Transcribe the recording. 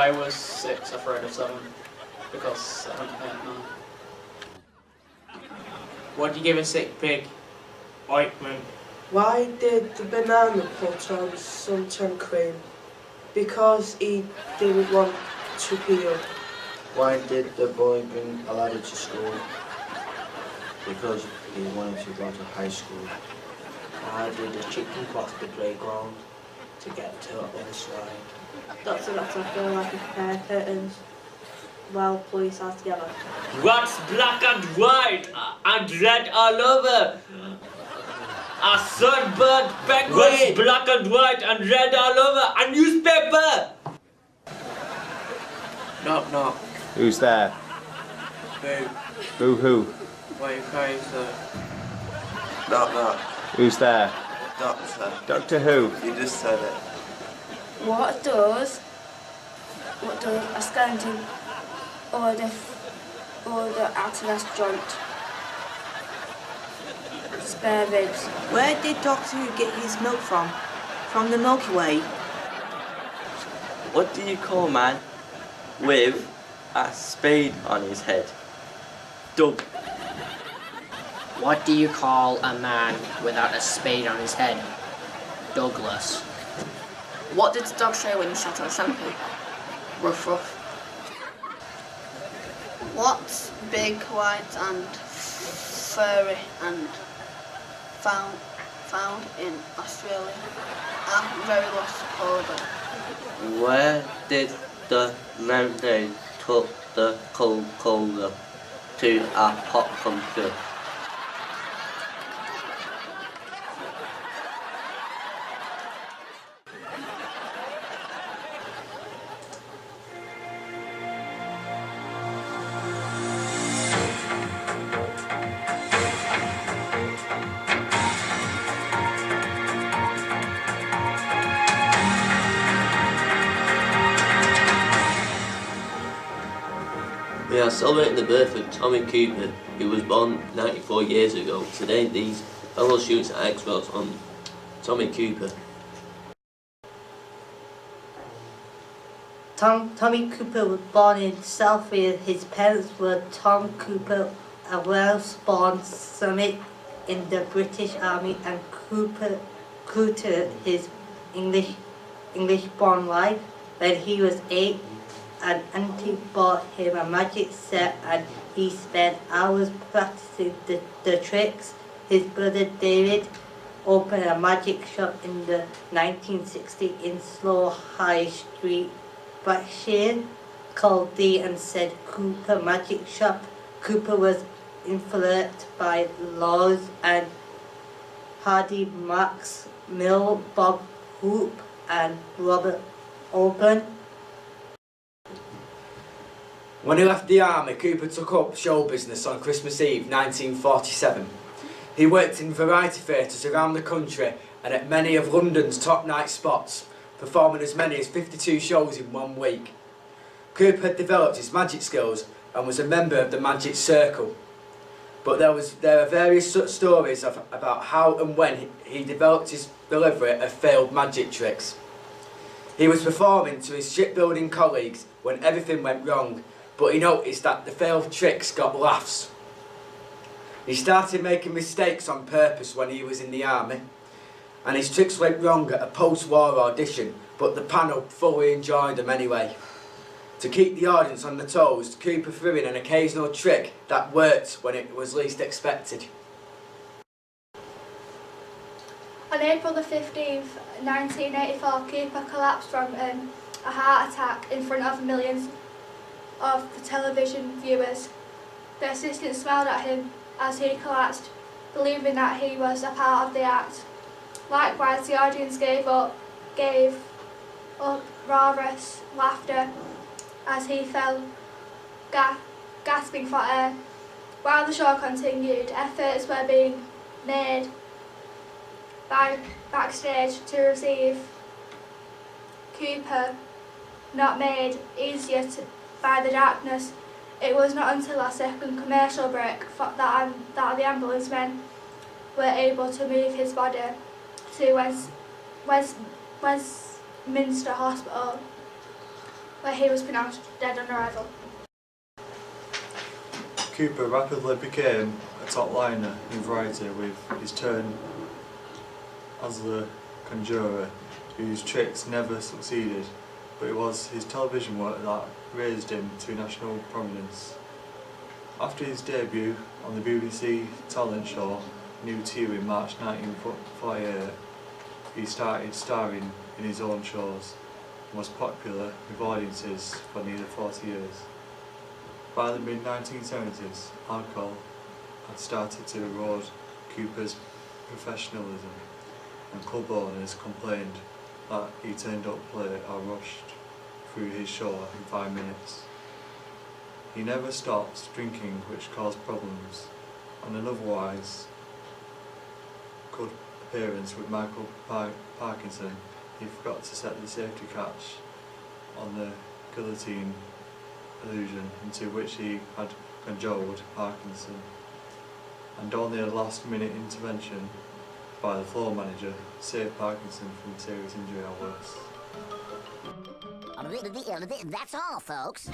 I was 6, afraid of 7, because I don't hate no. What do you give a sick pig? Ointment. Why did the banana put on suntan cream? Because he didn't want to peel. Why did the boy bring a ladder to school? Because he wanted to go to high school. Why did the chicken cross the playground? To get to the other side. Doctor feel like a pair of curtains while police are together. What's black and white and red all over? A sunburned penguin. What's black and white and red all over? A newspaper. Knock knock. Who's there? Boo. Boo hoo. Why are you crying, sir? Knock knock. Who's there? Doctor. Doctor Who? You just said it. What does a skeleton or the Atlas joint? Spare ribs. Where did Doctor Who get his milk from? From the Milky Way. What do you call a man with a spade on his head? Doug. What do you call a man without a spade on his head? Douglas. What did the dog say when he sat on the shampoo? Ruff ruff. What's big, white and furry and found in Australia? A very lost order. Where did the mermaid took the Coca-Cola to a pop concert? We are celebrating the birth of Tommy Cooper, who was born 94 years ago. Today, these fellow students are experts on Tommy Cooper. Tommy Cooper was born in Southfield. His parents were Tom Cooper, a Welsh-born summit in the British Army, and Cooper, his English-born wife. When he was 8, an auntie bought him a magic set and he spent hours practicing the tricks. His brother David opened a magic shop in the 1960s in Slough High Street, Berkshire, called the and said Cooper Magic Shop. Cooper was influenced by Laws and Hardy, Max Mill, Bob Hope and Robert Owen. When he left the army, Cooper took up show business on Christmas Eve 1947. He worked in variety theatres around the country and at many of London's top night spots, performing as many as 52 shows in 1 week. Cooper had developed his magic skills and was a member of the Magic Circle. But there are various such stories about how and when he developed his delivery of failed magic tricks. He was performing to his shipbuilding colleagues when everything went wrong, but he noticed that the failed tricks got laughs. He started making mistakes on purpose when he was in the army, and his tricks went wrong at a post-war audition, but the panel fully enjoyed them anyway. To keep the audience on their toes, Cooper threw in an occasional trick that worked when it was least expected. On April the 15th, 1984, Cooper collapsed from a heart attack in front of millions of the television viewers. The assistant smiled at him as he collapsed, believing that he was a part of the act. Likewise, the audience gave up raucous laughter as he fell, gasping for air. While the show continued, efforts were being made backstage to receive Cooper, not made easier by the darkness. It was not until a second commercial break that the ambulance men were able to move his body to Westminster Hospital. where he was pronounced dead on arrival. Cooper rapidly became a top liner in Variety with his turn as the conjurer, whose tricks never succeeded, but it was his television work that raised him to national prominence. After his debut on the BBC talent show New To in March 1948, he started starring in his own shows and was popular with audiences for nearly 40 years. By the mid-1970s, alcohol had started to erode Cooper's professionalism, and club owners complained that he turned up late or rushed through his show in 5 minutes. He never stopped drinking, which caused problems, and an otherwise good appearance with Michael Parkinson, he forgot to set the safety catch on the guillotine illusion into which he had cajoled Parkinson, and only a last-minute intervention by the floor manager saved Parkinson from serious injury or worse. That's all, folks.